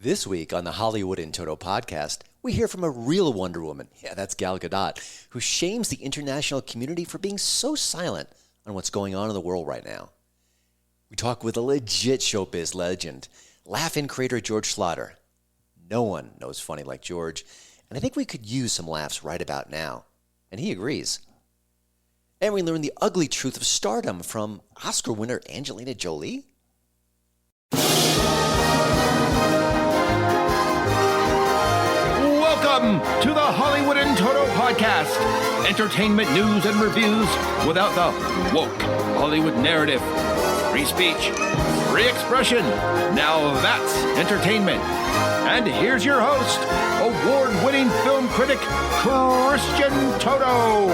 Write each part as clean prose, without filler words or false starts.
This week on the Hollywood in Toto podcast, we hear from a real Wonder Woman, that's Gal Gadot, who shames the international community for being so silent on what's going on in the world right now. We talk with a legit showbiz legend, laugh-in creator George Schlatter. No one knows funny like George, and I think we could use some laughs right about now. And he agrees. And we learn the ugly truth of stardom from Oscar winner Angelina Jolie. Welcome to the Hollywood in Toto podcast. Entertainment news and reviews without the woke Hollywood narrative. Free speech, free expression. Now that's entertainment. And here's your host, award-winning film critic, Christian Toto.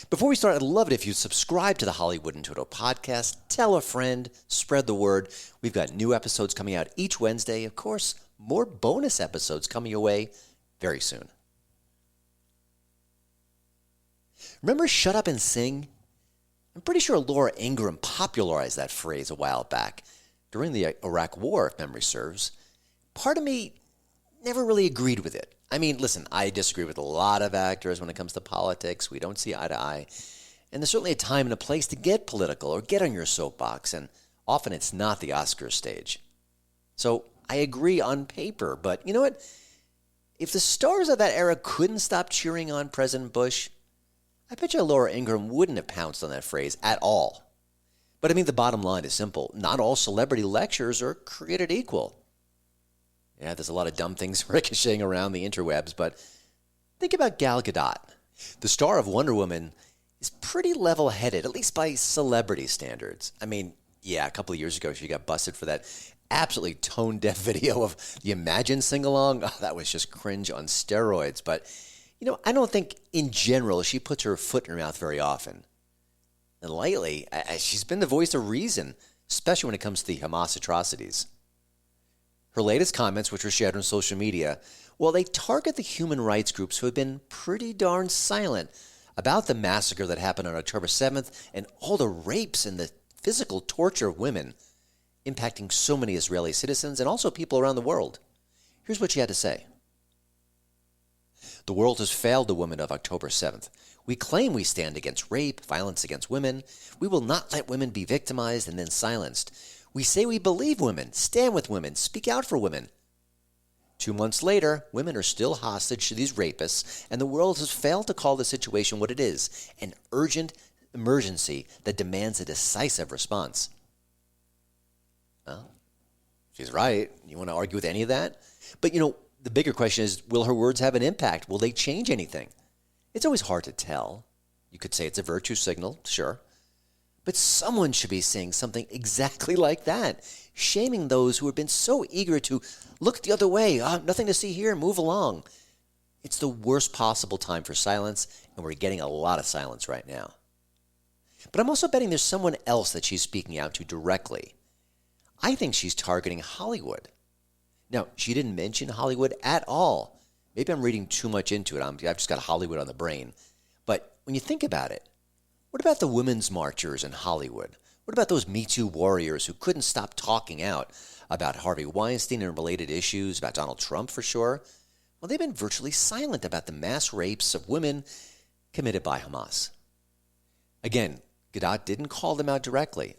Before we start, I'd love it if you subscribe to the Hollywood in Toto podcast, tell a friend, spread the word. We've got new episodes coming out each Wednesday. Of course, more bonus episodes coming your way very soon. Remember Shut Up and Sing? I'm pretty sure Laura Ingraham popularized that phrase a while back during the Iraq War, if memory serves. Part of me never really agreed with it. I mean, listen, I disagree with a lot of actors when it comes to politics. We don't see eye to eye. And there's certainly a time and a place to get political or get on your soapbox, and often it's not the Oscars stage. So I agree on paper, but you know what? If the stars of that era couldn't stop cheering on President Bush, I bet you Laura Ingraham wouldn't have pounced on that phrase at all. But I mean, the bottom line is simple. Not all celebrity lectures are created equal. Yeah, there's a lot of dumb things ricocheting around the interwebs, but think about Gal Gadot. The star of Wonder Woman is pretty level-headed, at least by celebrity standards. I mean, yeah, a couple of years ago she got busted for that absolutely tone-deaf video of the Imagine sing-along. Oh, that was just cringe on steroids. But, you know, I don't think in general she puts her foot in her mouth very often. And lately, she's been the voice of reason, especially when it comes to the Hamas atrocities. Her latest comments, which were shared on social media, well, they target the human rights groups who have been pretty darn silent about the massacre that happened on October 7th and all the rapes and the physical torture of women impacting so many Israeli citizens and also people around the world. Here's what she had to say. The world has failed the women of October 7th. We claim we stand against rape, violence against women. We will not let women be victimized and then silenced. We say we believe women, stand with women, speak out for women. 2 months later, women are still hostage to these rapists, and the world has failed to call the situation what it is, an urgent emergency that demands a decisive response. Well, she's right. You want to argue with any of that? But, you know, the bigger question is, will her words have an impact? Will they change anything? It's always hard to tell. You could say it's a virtue signal, sure. But someone should be saying something exactly like that, shaming those who have been so eager to look the other way. Oh, nothing to see here, move along. It's the worst possible time for silence, and we're getting a lot of silence right now. But I'm also betting there's someone else that she's speaking out to directly. I think she's targeting Hollywood. Now, she didn't mention Hollywood at all. Maybe I'm reading too much into it. I've just got Hollywood on the brain. But when you think about it, what about the women's marchers in Hollywood? What about those Me Too warriors who couldn't stop talking out about Harvey Weinstein and related issues, about Donald Trump for sure? Well, they've been virtually silent about the mass rapes of women committed by Hamas. Again, Gadot didn't call them out directly.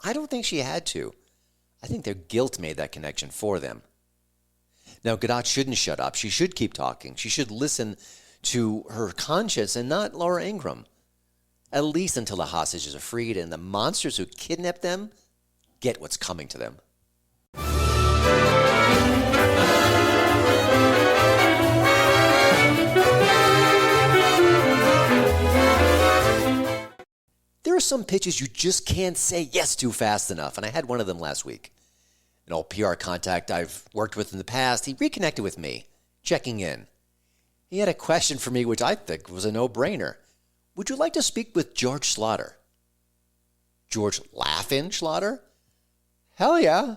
I don't think she had to. I think their guilt made that connection for them. Now, Gadot shouldn't shut up. She should keep talking. She should listen to her conscience and not Laura Ingraham. At least until the hostages are freed and the monsters who kidnapped them get what's coming to them. There are some pitches you just can't say yes to fast enough, and I had one of them last week. An old PR contact I've worked with in the past, he reconnected with me, checking in. He had a question for me which I think was a no-brainer. Would you like to speak with George Schlatter? George Laugh-In Schlatter? Hell yeah.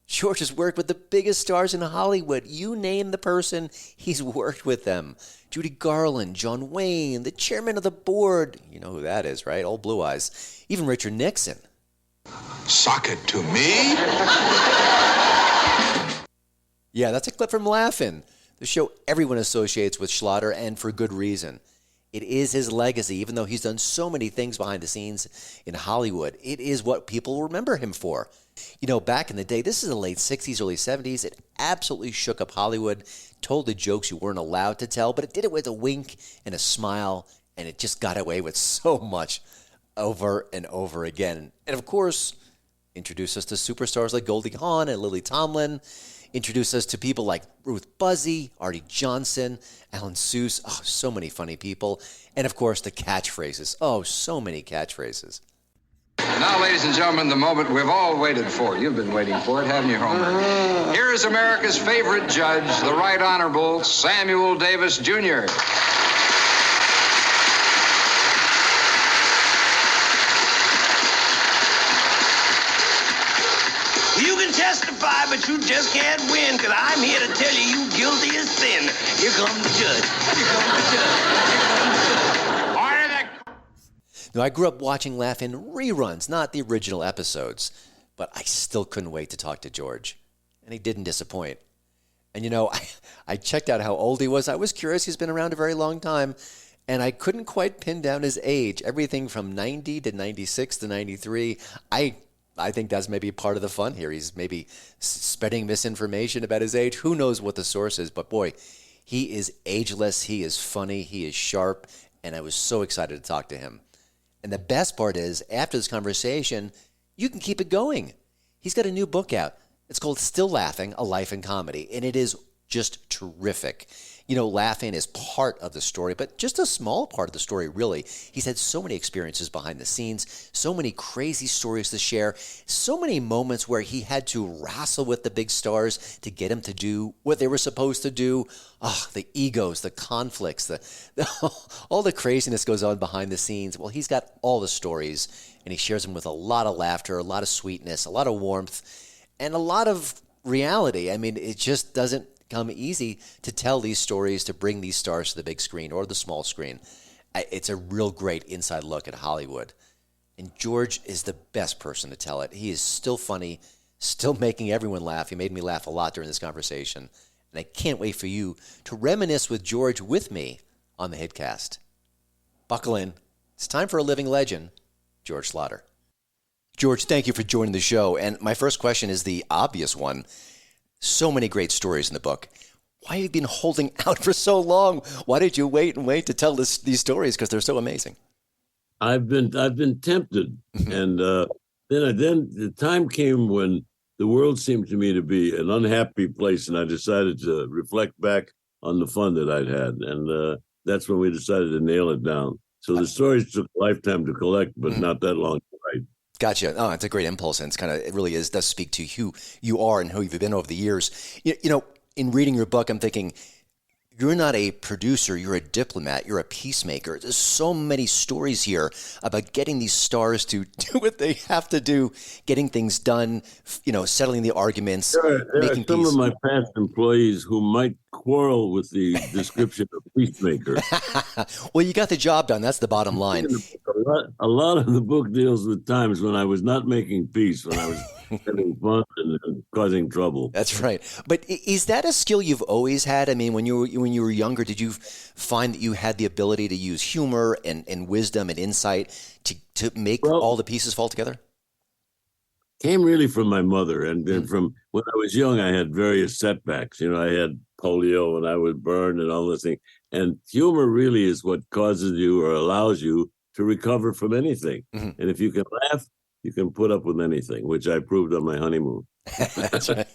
George has worked with the biggest stars in Hollywood. You name the person, he's worked with them. Judy Garland, John Wayne, the chairman of the board. You know who that is, right? Old Blue Eyes. Even Richard Nixon. Sock it to me? Yeah, that's a clip from Laugh-In, the show everyone associates with Schlatter, and for good reason. It is his legacy, even though he's done so many things behind the scenes in Hollywood. It is what people remember him for. You know, back in the day, this is the late 60s, early 70s, it absolutely shook up Hollywood, told the jokes you weren't allowed to tell, but it did it with a wink and a smile, and it just got away with so much over and over again. And of course, introduced us to superstars like Goldie Hawn and Lily Tomlin, introduced us to people like Ruth Buzzy, Artie Johnson, Alan Seuss, oh, so many funny people. And of course, the catchphrases. Oh, so many catchphrases. Now, ladies and gentlemen, the moment we've all waited for. You've been waiting for it, haven't you, Homer? Here is America's favorite judge, the Right Honorable Samuel Davis, Jr. You can testify, but you just can't win, because I'm here to tell you guilty as sin. Here comes the judge. Here comes the judge. Here comes the judge. Order that. Now, I grew up watching Laugh-In reruns, not the original episodes, but I still couldn't wait to talk to George, and he didn't disappoint. And you know, I checked out how old he was. I was curious. He's been around a very long time, and I couldn't quite pin down his age. Everything from 90 to 96 to 93. I think that's maybe part of the fun here. He's maybe spreading misinformation about his age. Who knows what the source is? But boy, he is ageless. He is funny. He is sharp. And I was so excited to talk to him. And the best part is, after this conversation, you can keep it going. He's got a new book out. It's called Still Laughing, A Life in Comedy. And it is just terrific. You know, Laugh-In is part of the story, but just a small part of the story, really. He's had so many experiences behind the scenes, so many crazy stories to share, so many moments where he had to wrestle with the big stars to get them to do what they were supposed to do. Oh, the egos, the conflicts, all the craziness goes on behind the scenes. Well, he's got all the stories, and he shares them with a lot of laughter, a lot of sweetness, a lot of warmth, and a lot of reality. I mean, it just doesn't come easy to tell these stories, to bring these stars to the big screen or the small screen. It's a real great inside look at Hollywood. And George is the best person to tell it. He is still funny, still making everyone laugh. He made me laugh a lot during this conversation. And I can't wait for you to reminisce with George with me on the Hitcast. Buckle in. It's time for a living legend, George Schlatter. George, thank you for joining the show. And my first question is the obvious one. So many great stories in the book. Why have you been holding out for so long? Why did you wait to tell these stories? Because they're so amazing. I've been tempted, and then the time came when the world seemed to me to be an unhappy place, and I decided to reflect back on the fun that I'd had, and that's when we decided to nail it down. So the stories took a lifetime to collect, but not that long to write. Gotcha. Oh, it's a great impulse, and it really does speak to who you are and who you've been over the years. You know, in reading your book, I'm thinking, you're not a producer, you're a diplomat, you're a peacemaker. There's so many stories here about getting these stars to do what they have to do, getting things done, settling the arguments, making some peace. Of my past employees who might quarrel with the description of peacemaker. Well, you got the job done. That's the bottom line. A lot of the book deals with times when I was not making peace, when I was having fun and causing trouble. That's right. But is that a skill you've always had? I mean, when you were younger, did you find that you had the ability to use humor and wisdom and insight to make all the pieces fall together? Came really from my mother. And then from when I was young, I had various setbacks. I had polio and I was burned and all this thing. And humor really is what causes you or allows you to recover from anything. Mm-hmm. And if you can laugh, you can put up with anything, which I proved on my honeymoon. That's right.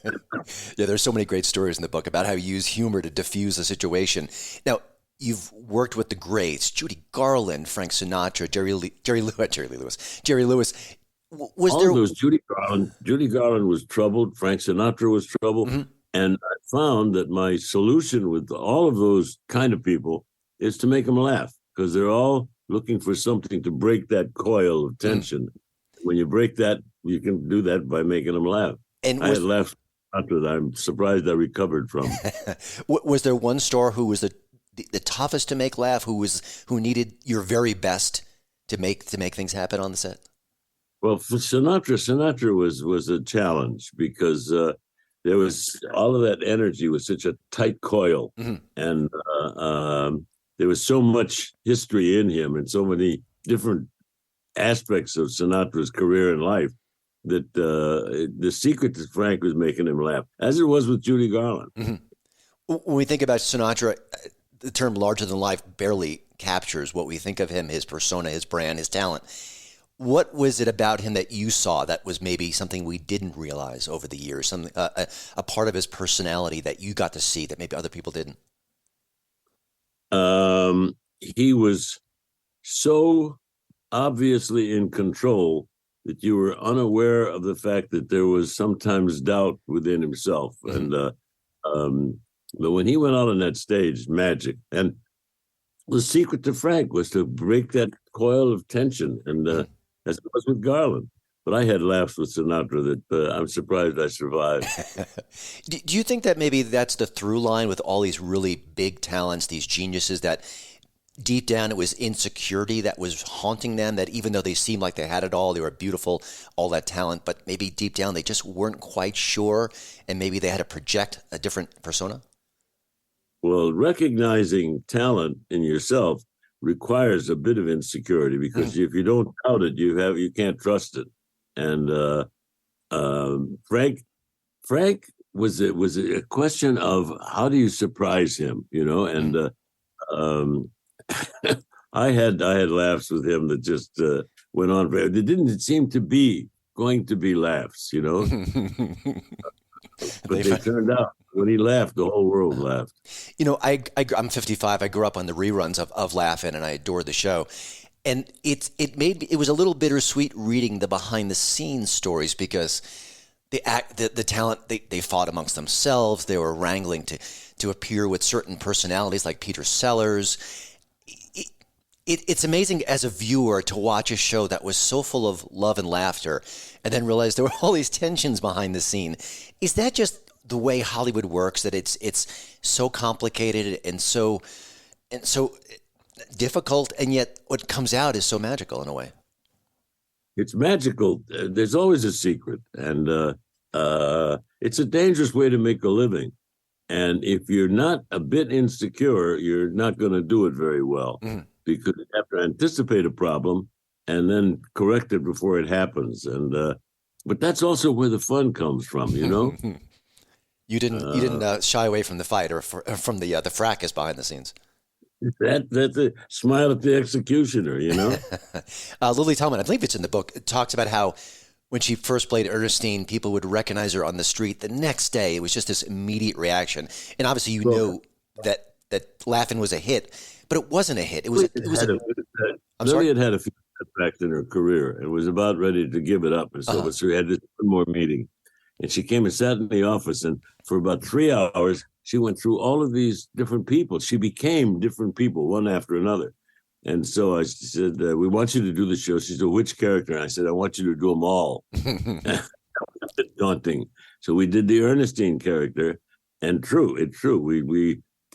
Yeah, there's so many great stories in the book about how you use humor to diffuse the situation. Now, you've worked with the greats, Judy Garland, Frank Sinatra, Jerry Lewis. Judy Garland was troubled. Frank Sinatra was troubled. Mm-hmm. And I found that my solution with all of those kind of people is to make them laugh, because they're all looking for something to break that coil of tension. Mm-hmm. When you break that, you can do that by making them laugh. And I had laughed after that. I'm surprised I recovered from. Was there one star who was the toughest to make laugh, who needed your very best to make things happen on the set? Well, for Sinatra was a challenge because there was all of that energy was such a tight coil, and there was so much history in him and so many different aspects of Sinatra's career and life that the secret to Frank was making him laugh, as it was with Judy Garland. When we think about Sinatra, the term larger than life barely captures what we think of him, his persona, his brand, his talent. What was it about him that you saw that was maybe something we didn't realize over the years, something a part of his personality that you got to see that maybe other people didn't? He was so obviously in control that you were unaware of the fact that there was sometimes doubt within himself. And but when he went out on that stage, magic. And the secret to Frank was to break that coil of tension, and as it was with Garland. But I had laughs with Sinatra that I'm surprised I survived. Do you think that maybe that's the through line with all these really big talents, these geniuses, that deep down it was insecurity that was haunting them, that even though they seemed like they had it all, they were beautiful, all that talent, but maybe deep down they just weren't quite sure, and maybe they had to project a different persona? Well, recognizing talent in yourself requires a bit of insecurity, because if you don't doubt it, you can't trust it. And Frank was a question of how do you surprise him, and I had laughs with him that just went on. There didn't seem to be going to be laughs, but they turned out. When he laughed, the whole world laughed. I'm 55. I grew up on the reruns of Laugh-In, and I adored the show. And it was a little bittersweet reading the behind the scenes stories, because the talent, they fought amongst themselves. They were wrangling to appear with certain personalities like Peter Sellers. It's amazing as a viewer to watch a show that was so full of love and laughter, and then realize there were all these tensions behind the scene. Is that just the way Hollywood works, that it's so complicated and so difficult, and yet what comes out is so magical in a way? It's magical. There's always a secret, and it's a dangerous way to make a living. And if you're not a bit insecure, you're not going to do it very well, because you have to anticipate a problem and then correct it before it happens. And but that's also where the fun comes from, You didn't shy away from the fight or from the fracas behind the scenes. That's a smile at the executioner, Lily Tomlin, I believe it's in the book, it talks about how when she first played Ernestine, people would recognize her on the street. The next day, it was just this immediate reaction. And obviously, know that Laugh-In was a hit, but it wasn't a hit. Lily had a few setbacks in her career and was about ready to give it up. And so we had this one more meeting. And she came and sat in the office, and for about 3 hours, she went through all of these different people. She became different people, one after another. And so I said, we want you to do the show. She said, which character? And I said, I want you to do them all. That was a bit daunting. So we did the Ernestine character, and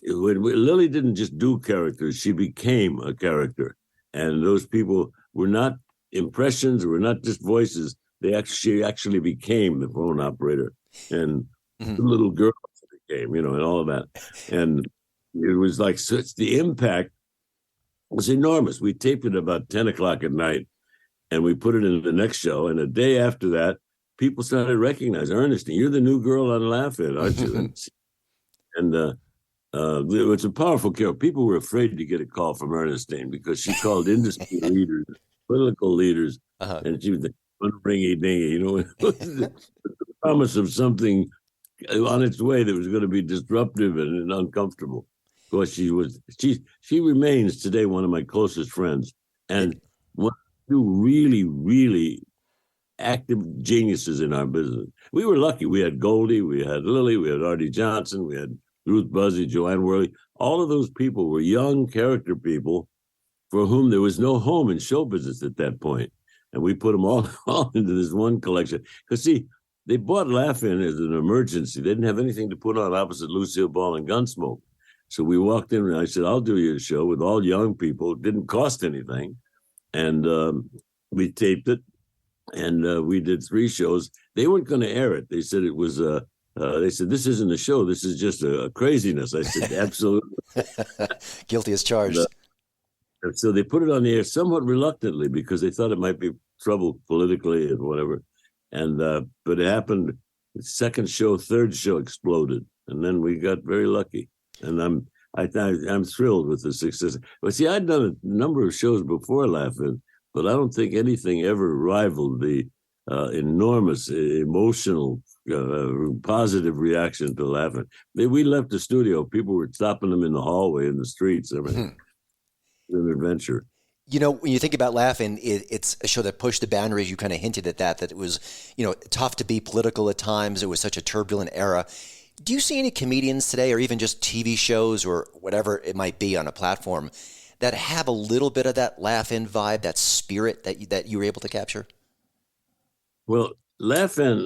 Lily didn't just do characters. She became a character. And those people were not impressions, were not just voices. She actually became the phone operator, and the little girl became, and all of that. And it was like such, the impact was enormous. We taped it about 10 o'clock at night, and we put it in the next show. And the day after that, people started recognizing, Ernestine, you're the new girl on Laugh-In, aren't you? And it was a powerful character. People were afraid to get a call from Ernestine because she called industry leaders, political leaders, and she was ringy-dingy, the promise of something on its way that was going to be disruptive and uncomfortable. Of course, she remains today one of my closest friends, and one of two really, really active geniuses in our business. We were lucky. We had Goldie, we had Lily, we had Artie Johnson, we had Ruth Buzzy, Joanne Worley. All of those people were young character people for whom there was no home in show business at that point. And we put them all into this one collection. Because, see, they bought Laugh-In as an emergency. They didn't have anything to put on opposite Lucille Ball and Gunsmoke. So we walked in, and I said, I'll do your show with all young people. It didn't cost anything. And we taped it. and we did 3 shows. They weren't going to air it. They said it was. They said this isn't a show. This is just a craziness. I said absolutely. Guilty as charged. And so they put it on the air somewhat reluctantly because they thought it might be trouble politically and whatever. And but it happened. The second show, third show exploded, and then we got very lucky. And I'm thrilled with the success. But see, I'd done a number of shows before Laugh-In, but I don't think anything ever rivaled the enormous emotional, positive reaction to Laugh-In. We left the studio. People were stopping them in the hallway, in the streets, everything. An adventure. You know, when you think about Laugh-In, it's a show that pushed the boundaries. You kind of hinted at that it was, tough to be political at times. It was such a turbulent era. Do you see any comedians today, or even just TV shows or whatever it might be on a platform, that have a little bit of that Laugh-In vibe, that spirit that you were able to capture? Well, Laugh-In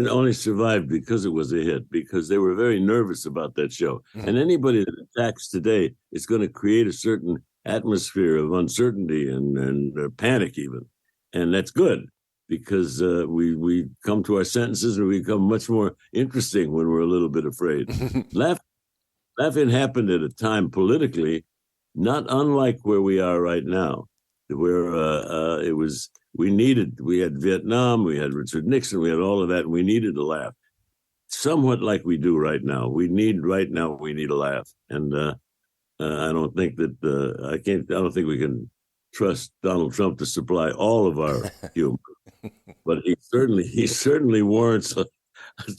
only survived because it was a hit, because they were very nervous about that show. Mm-hmm. And anybody that attacks today is going to create a certain atmosphere of uncertainty and panic even. And that's good, because we come to our sentences and we become much more interesting when we're a little bit afraid. Laugh-In happened at a time politically not unlike where we are right now, where we had Vietnam, we had Richard Nixon, we had all of that, and we needed a laugh. Somewhat like we do right now. We need a laugh. And I don't think we can trust Donald Trump to supply all of our humor. But he certainly warrants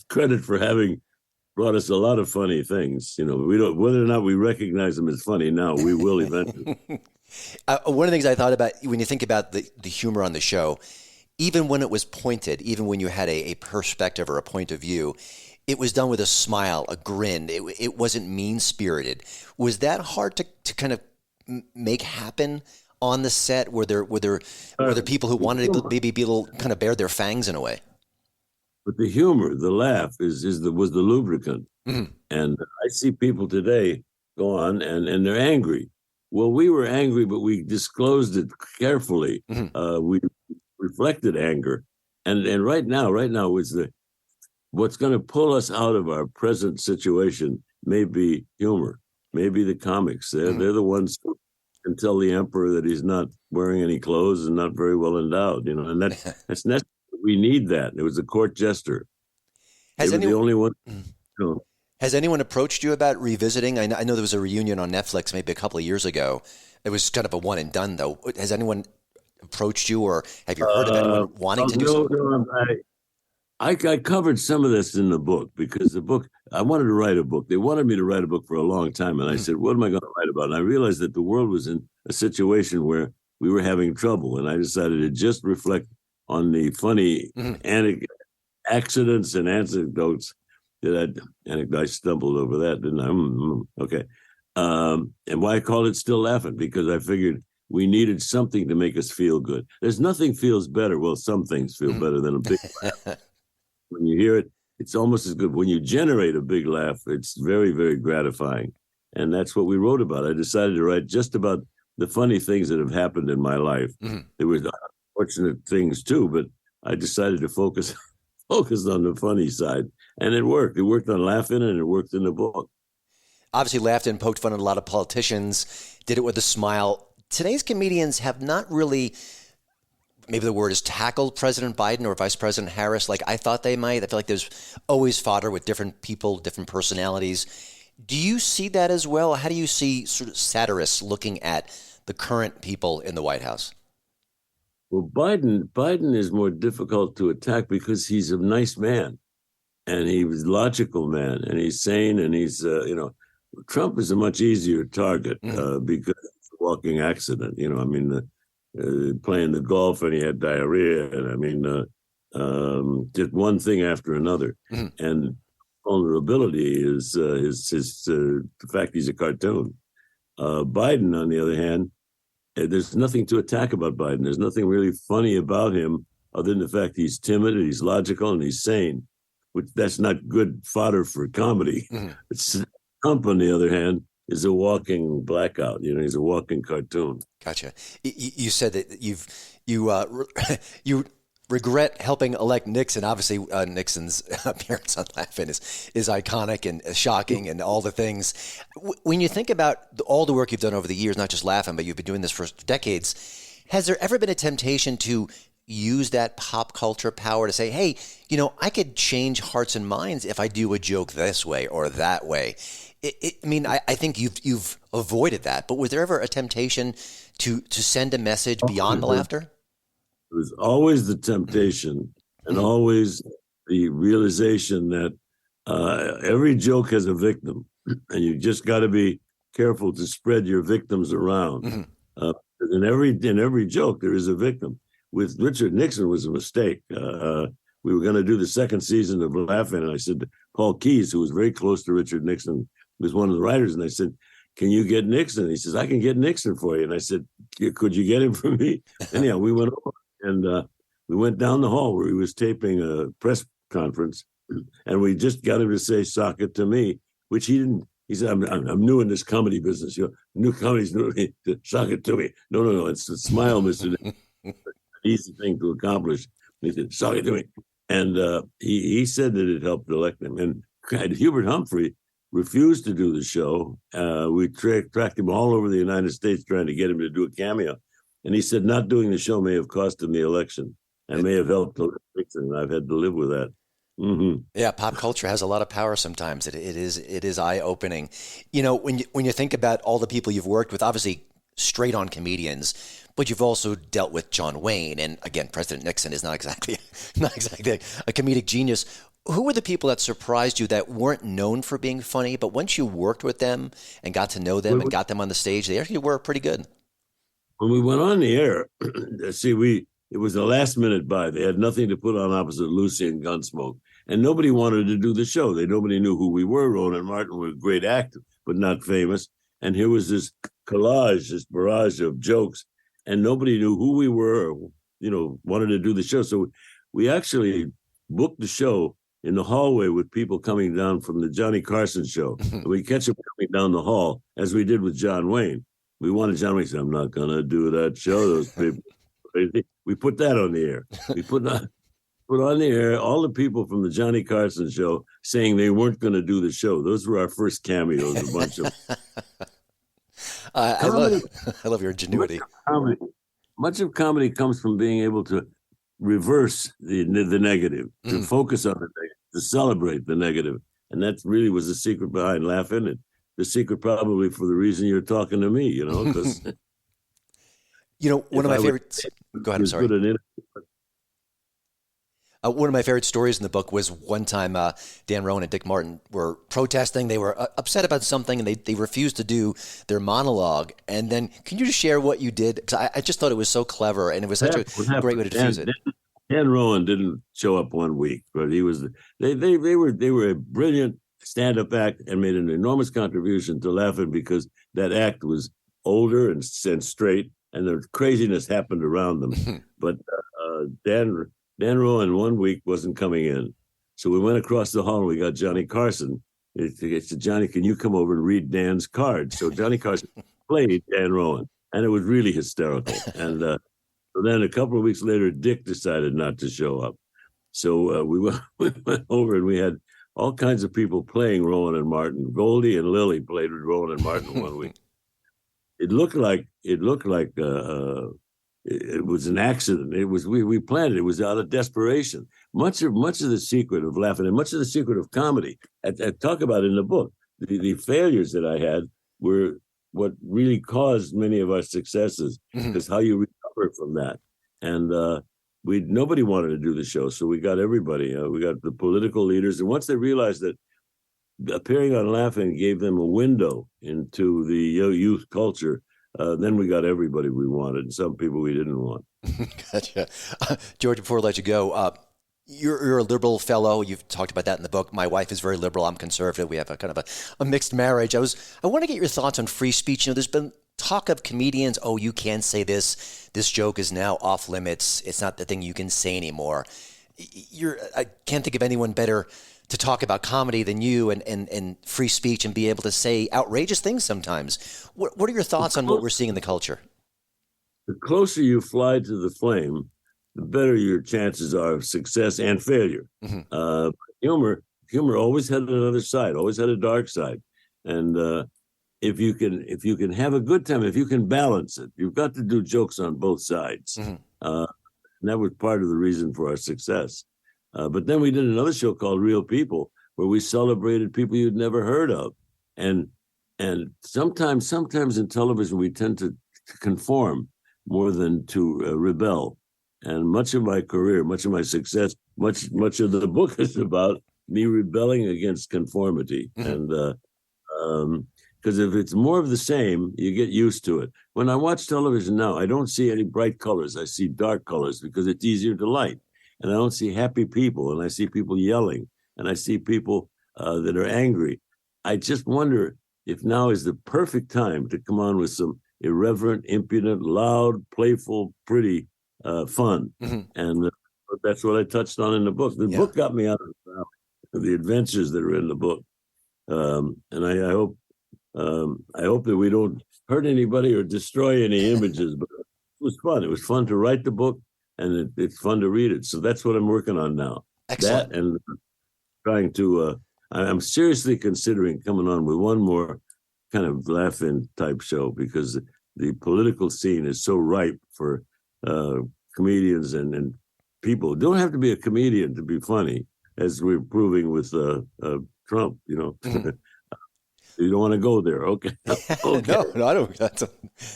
credit for having brought us a lot of funny things. We don't, whether or not we recognize them as funny now, we will eventually. One of the things I thought about when you think about the humor on the show, even when it was pointed, even when you had a perspective or a point of view, it was done with a smile, a grin. It wasn't mean-spirited. Was that hard to kind of make happen on the set? Were there people who wanted to maybe be a little kind of bare their fangs in a way? But the humor, the laugh, was the lubricant. Mm-hmm. And I see people today go on and they're angry. Well, we were angry, but we disclosed it carefully. Mm-hmm. We reflected anger, and right now, what's going to pull us out of our present situation may be humor, maybe the comics. They're the ones who can tell the emperor that he's not wearing any clothes and not very well endowed. And that's necessary. We need that. It was a court jester. They were the only one. Has anyone approached you about revisiting? I know there was a reunion on Netflix maybe a couple of years ago. It was kind of a one and done, though. Has anyone approached you, or have you heard of anyone wanting to do something? No, I covered some of this in the book, because I wanted to write a book. They wanted me to write a book for a long time, and I said, what am I going to write about? And I realized that the world was in a situation where we were having trouble, and I decided to just reflect on the funny accidents and anecdotes I stumbled over that, didn't I? Okay. And why I called it Still Laughing, because I figured we needed something to make us feel good. There's nothing feels better. Well, some things feel better than a big laugh. When you hear it, it's almost as good. When you generate a big laugh, it's very, very gratifying. And that's what we wrote about. I decided to write just about the funny things that have happened in my life. Mm-hmm. There were unfortunate things too, but I decided to focus on the funny side. And it worked. It worked on Laugh-In, and it worked in the book. Obviously, laughed and poked fun at a lot of politicians, did it with a smile. Today's comedians have not really, maybe the word is, tackled President Biden or Vice President Harris like I thought they might. I feel like there's always fodder with different people, different personalities. Do you see that as well? How do you see sort of satirists looking at the current people in the White House? Well, Biden is more difficult to attack because he's a nice man. And he was a logical man, and he's sane, and he's, Trump is a much easier target because it's a walking accident. Playing the golf and he had diarrhea, and just one thing after another. Mm-hmm. And vulnerability is the fact he's a cartoon. Biden, on the other hand, there's nothing to attack about Biden. There's nothing really funny about him other than the fact he's timid, and he's logical, and he's sane. Which that's not good fodder for comedy. Mm-hmm. Trump, on the other hand, is a walking blackout. He's a walking cartoon. Gotcha. You said that you regret helping elect Nixon. Obviously, Nixon's appearance on Laugh-In is iconic and shocking and all the things. When you think about all the work you've done over the years, not just Laugh-In, but you've been doing this for decades, has there ever been a temptation to use that pop culture power to say, hey, I could change hearts and minds if I do a joke this way or that way? I think you've avoided that, but was there ever a temptation to send a message beyond the laughter? It was always the temptation and always the realization that every joke has a victim, and you just got to be careful to spread your victims around. In every joke, there is a victim. With Richard Nixon was a mistake. We were going to do the second season of Laugh-In, and I said to Paul Keyes, who was very close to Richard Nixon, was one of the writers, and I said, can you get Nixon? He says, I can get Nixon for you. And I said, could you get him for me? Anyhow, we went over. And we went down the hall where he was taping a press conference, and we just got him to say "sock it to me," which he didn't. He said, "I'm new in this comedy business. New comedy's new. Sock it to me." No. It's a smile, Mister. Easy thing to accomplish. He said, "Sock it to me," and he said that it helped elect him. And Hubert Humphrey refused to do the show. We tracked him all over the United States trying to get him to do a cameo. And he said not doing the show may have cost him the election and may have helped Nixon. And I've had to live with that. Mm-hmm. Yeah, pop culture has a lot of power sometimes. It is eye-opening. When you think about all the people you've worked with, obviously straight-on comedians, but you've also dealt with John Wayne. And again, President Nixon is not exactly a comedic genius. Who were the people that surprised you that weren't known for being funny, but once you worked with them and got to know them and got them on the stage, they actually were pretty good? When we went on the air, it was a last minute buy. They had nothing to put on opposite Lucy and Gunsmoke, and nobody wanted to do the show. Nobody knew who we were. Rowan and Martin were a great actor, but not famous. And here was this collage, this barrage of jokes, and nobody knew who we were or, wanted to do the show. So we actually booked the show in the hallway with people coming down from the Johnny Carson show. We catch them coming down the hall, as we did with John Wayne. We wanted John Wayne to say, I'm not going to do that show. Those people. We put that on the air. We put on the air all the people from the Johnny Carson show saying they weren't going to do the show. Those were our first cameos, a bunch of I love your ingenuity. Much of comedy comes from being able to reverse the negative, to focus on the negative, to celebrate the negative. And that really was the secret behind Laugh-In. And the secret probably for the reason you're talking to me, because... one of my favorite... Go ahead, I'm sorry. One of my favorite stories in the book was one time Dan Rowan and Dick Martin were protesting. They were upset about something, and they refused to do their monologue. And then, can you just share what you did? Because I just thought it was so clever, and it was such a great way to diffuse it. Dan Rowan didn't show up one week, but he was. They were a brilliant stand-up act and made an enormous contribution to Laugh-In because that act was older and straight, and the craziness happened around them. But Dan Rowan one week wasn't coming in. So we went across the hall and we got Johnny Carson. He said, Johnny, can you come over and read Dan's card? So Johnny Carson played Dan Rowan, and it was really hysterical. And so then a couple of weeks later, Dick decided not to show up. So we went over and we had all kinds of people playing Rowan and Martin. Goldie and Lily played with Rowan and Martin one week. It looked like it was an accident. It was we planned it. It was out of desperation. Much of the secret of Laugh-In and much of the secret of comedy, I talk about in the book. The failures that I had were what really caused many of our successes. Because how you recover from that. And nobody wanted to do the show, so we got everybody. We got the political leaders, and once they realized that appearing on Laugh-In gave them a window into the youth culture, then we got everybody we wanted, and some people we didn't want. Gotcha. George, before I let you go, you're a liberal fellow. You've talked about that in the book. My wife is very liberal. I'm conservative. We have a kind of a mixed marriage. I want to get your thoughts on free speech. There's been talk of comedians, you can't say this. This joke is now off limits. It's not the thing you can say anymore. I can't think of anyone better to talk about comedy than you and free speech and be able to say outrageous things sometimes. What are your thoughts on what we're seeing in the culture? The closer you fly to the flame, the better your chances are of success and failure. Humor always had another side, always had a dark side, and if you can have a good time, if you can balance it, you've got to do jokes on both sides. And that was part of the reason for our success. But then we did another show called Real People, where we celebrated people you'd never heard of, and sometimes in television we tend to conform more than to rebel. And much of my career, much of my success, much of the book is about me rebelling against conformity. And because if it's more of the same, you get used to it. When I watch television now, I don't see any bright colors. I see dark colors because it's easier to light. And I don't see happy people, and I see people yelling, and I see people that are angry. I just wonder if now is the perfect time to come on with some irreverent, impudent, loud, playful, pretty fun. And that's what I touched on in the book. The book got me out of the adventures that are in the book. And I hope that we don't hurt anybody or destroy any images, but it was fun. It was fun to write the book, and it's fun to read it. So that's what I'm working on now. Excellent. That and trying to, I'm seriously considering coming on with one more kind of laugh-in type show, because the political scene is so ripe for comedians and people. Don't have to be a comedian to be funny, as we're proving with Trump, you know. You don't want to go there. Okay. No, I don't.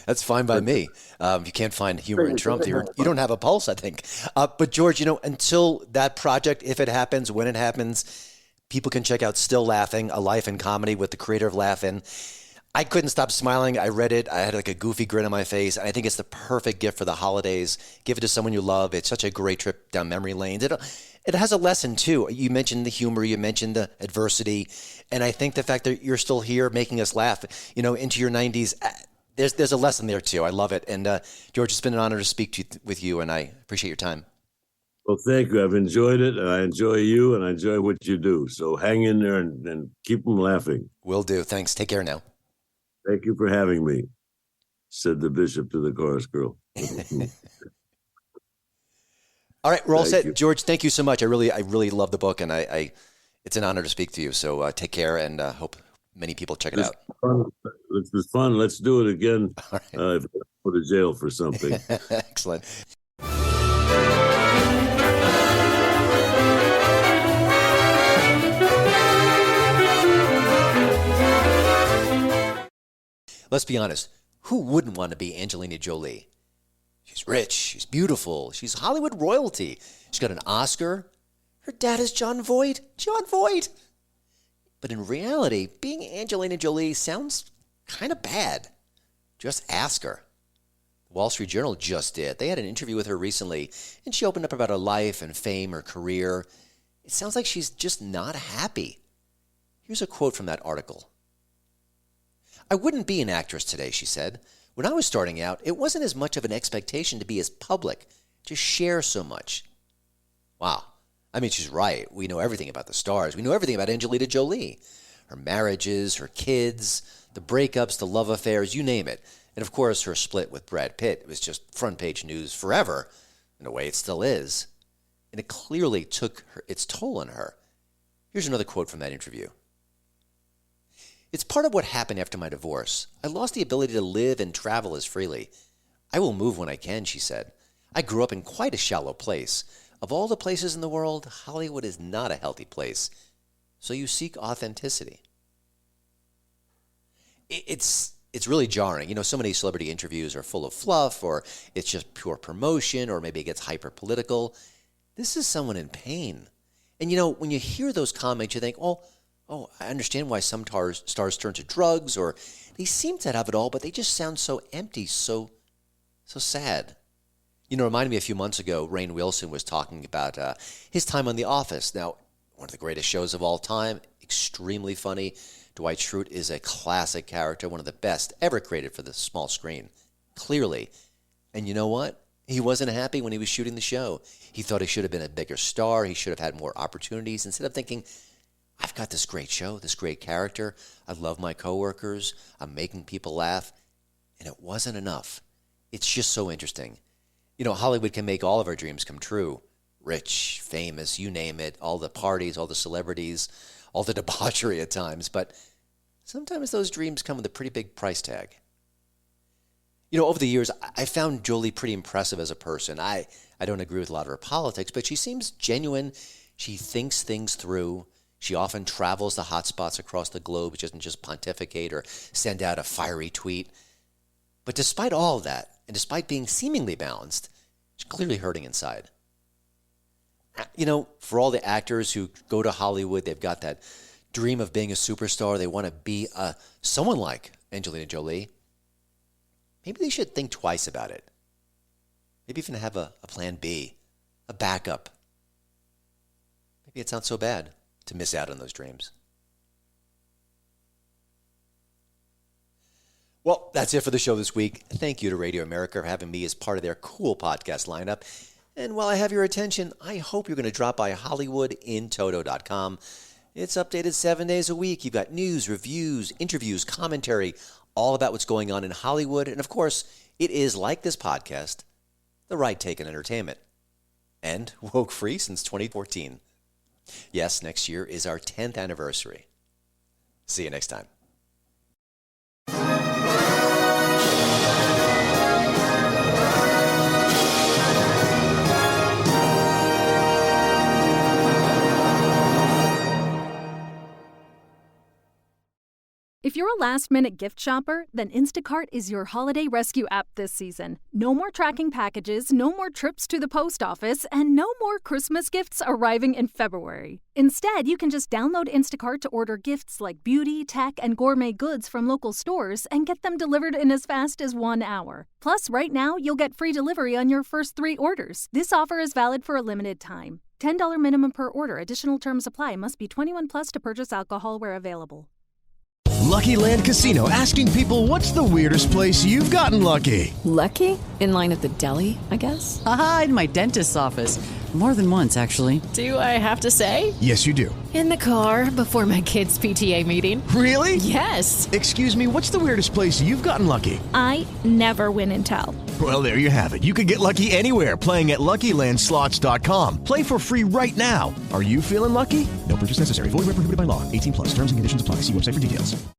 That's fine by me. If you can't find humor in Trump, you don't have a pulse, I think. But George, until that project, if it happens, when it happens, people can check out Still Laughing, A Life in Comedy with the creator of Laugh-In. I couldn't stop smiling. I read it. I had like a goofy grin on my face. I think it's the perfect gift for the holidays. Give it to someone you love. It's such a great trip down memory lanes. It has a lesson too. You mentioned the humor, you mentioned the adversity, and I think the fact that you're still here making us laugh, into your 90s, there's a lesson there too. I love it. And George, it's been an honor to speak with you, and I appreciate your time. Well, thank you. I've enjoyed it, and I enjoy you, and I enjoy what you do. So hang in there and keep them laughing. Will do. Thanks. Take care now. Thank you for having me, said the bishop to the chorus girl. All right, we're all set. George, thank you so much. I really love the book, and it's an honor to speak to you. So take care, and hope many people check it out. It was fun. Let's do it again. All right. If I go to jail for something. Excellent. Let's be honest. Who wouldn't want to be Angelina Jolie? She's rich. She's beautiful. She's Hollywood royalty. She's got an Oscar. Her dad is John Voight. John Voight. But in reality, being Angelina Jolie sounds kind of bad. Just ask her. The Wall Street Journal just did. They had an interview with her recently, and she opened up about her life and fame, her career. It sounds like she's just not happy. Here's a quote from that article. I wouldn't be an actress today, she said. When I was starting out, it wasn't as much of an expectation to be as public, to share so much. Wow. I mean, she's right. We know everything about the stars. We know everything about Angelina Jolie. Her marriages, her kids, the breakups, the love affairs, you name it. And of course, her split with Brad Pitt was just front page news forever. In a way, it still is. And it clearly took its toll on her. Here's another quote from that interview. It's part of what happened after my divorce. I lost the ability to live and travel as freely. I will move when I can, she said. I grew up in quite a shallow place. Of all the places in the world, Hollywood is not a healthy place. So you seek authenticity. It's really jarring. So many celebrity interviews are full of fluff, or it's just pure promotion, or maybe it gets hyper-political. This is someone in pain. And when you hear those comments, you think, oh, I understand why some stars turn to drugs, or they seem to have it all, but they just sound so empty, so sad. It reminded me a few months ago, Rainn Wilson was talking about his time on The Office. Now, one of the greatest shows of all time, extremely funny. Dwight Schrute is a classic character, one of the best ever created for the small screen, clearly. And you know what? He wasn't happy when he was shooting the show. He thought he should have been a bigger star. He should have had more opportunities. Instead of thinking, I've got this great show, this great character. I love my coworkers. I'm making people laugh. And it wasn't enough. It's just so interesting. You know, Hollywood can make all of our dreams come true. Rich, famous, you name it, all the parties, all the celebrities, all the debauchery at times. But sometimes those dreams come with a pretty big price tag. You know, over the years, I found Jolie pretty impressive as a person. I don't agree with a lot of her politics, but she seems genuine. She thinks things through. She often travels the hot spots across the globe. She doesn't just pontificate or send out a fiery tweet. But despite all of that, and despite being seemingly balanced, she's clearly hurting inside. You know, for all the actors who go to Hollywood, they've got that dream of being a superstar. They want to be someone like Angelina Jolie. Maybe they should think twice about it. Maybe even have a plan B, a backup. Maybe it's not so bad to miss out on those dreams. Well, that's it for the show this week. Thank you to Radio America for having me as part of their cool podcast lineup. And while I have your attention, I hope you're going to drop by HollywoodInToto.com. It's updated 7 days a week. You've got news, reviews, interviews, commentary, all about what's going on in Hollywood. And of course, it is, like this podcast, the right take on entertainment. And woke-free since 2014. Yes, next year is our 10th anniversary. See you next time. If you're a last-minute gift shopper, then Instacart is your holiday rescue app this season. No more tracking packages, no more trips to the post office, and no more Christmas gifts arriving in February. Instead, you can just download Instacart to order gifts like beauty, tech, and gourmet goods from local stores and get them delivered in as fast as 1 hour. Plus, right now, you'll get free delivery on your first 3 orders. This offer is valid for a limited time. $10 minimum per order. Additional terms apply. Must be 21 plus to purchase alcohol where available. Lucky Land Casino, asking people, what's the weirdest place you've gotten lucky? Lucky? In line at the deli, I guess? Aha, in my dentist's office. More than once, actually. Do I have to say? Yes, you do. In the car before my kids' PTA meeting. Really? Yes. Excuse me, what's the weirdest place you've gotten lucky? I never win and tell. Well, there you have it. You can get lucky anywhere, playing at LuckyLandSlots.com. Play for free right now. Are you feeling lucky? No purchase necessary. Void where prohibited by law. 18 plus. Terms and conditions apply. See website for details.